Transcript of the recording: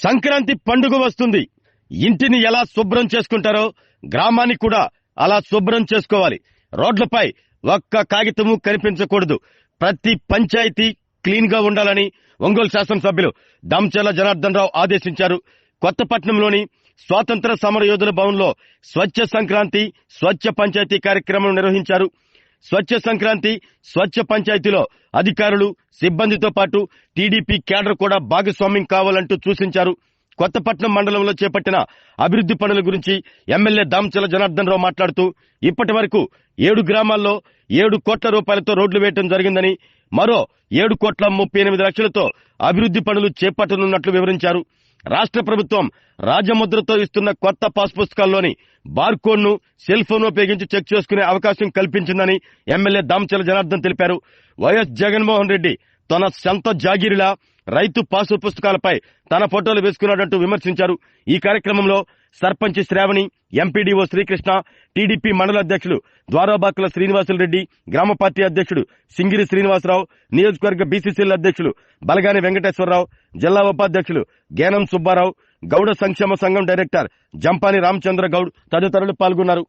సంక్రాంతి పండుగ వస్తుంది. ఇంటిని ఎలా శుభ్రం చేసుకుంటారో గ్రామాన్ని కూడా అలా శుభ్రం చేసుకోవాలి. రోడ్లపై ఒక్క కాగితము కనిపించకూడదు. ప్రతి పంచాయతీ క్లీన్ గా ఉండాలని ఒంగోలు శాసనసభ్యులు దామచర్ల జనార్దన్ రావు ఆదేశించారు. కొత్తపట్నంలోని స్వాతంత్ర సమరయోధుల భవన్లో స్వచ్ఛ సంక్రాంతి స్వచ్ఛ పంచాయతీ కార్యక్రమం నిర్వహించారు. స్వచ్ఛ సంక్రాంతి స్వచ్ఛ పంచాయతీలో అధికారులు సిబ్బందితో పాటు టీడీపీ క్యాడర్ కూడా భాగస్వామ్యం కావాలంటూ సూచించారు. కొత్తపట్నం మండలంలో చేపట్టిన అభివృద్ధి పనుల గురించి ఎమ్మెల్యే దామచర్ల జనార్దన్ రావు మాట్లాడుతూ ఇప్పటి వరకు 7 గ్రామాల్లో 7 కోట్ల రూపాయలతో రోడ్లు వేయడం జరిగిందని, మరో 7,38,00,000తో అభివృద్ధి పనులు చేపట్టనున్నట్లు వివరించారు. రాష్ట్ర ప్రభుత్వం రాజముద్రతో ఇస్తున్న కొత్త పాస్ పుస్తకాల్లోని బార్కోడ్ ను సెల్ ఫోన్ ఉపయోగించి చెక్ చేసుకునే అవకాశం కల్పించిందని ఎమ్మెల్యే దామచర్ల జనార్దన్ తెలిపారు. వైఎస్ జగన్మోహన్ రెడ్డి తన సొంత జాగీరిలా రైతు పాసు పుస్తకాలపై తన ఫోటోలు వేసుకున్నాడంటూ విమర్శించారు. ఈ కార్యక్రమంలో సర్పంచ్ శ్రావణి, ఎంపీడీఓ శ్రీకృష్ణ, టీడీపీ మండల అధ్యక్షులు ద్వారాబాకుల శ్రీనివాసులరెడ్డి, గ్రామ పార్టీ అధ్యక్షుడు సింగిరి శ్రీనివాసరావు, నియోజకవర్గ బీసీసీల అధ్యక్షులు బలగాని వెంకటేశ్వరరావు, జిల్లా ఉపాధ్యక్షులు గేనం సుబ్బారావు, గౌడ సంక్షేమ సంఘం డైరెక్టర్ జంపాని రామచంద్ర గౌడ్ తదితరులు పాల్గొన్నారు.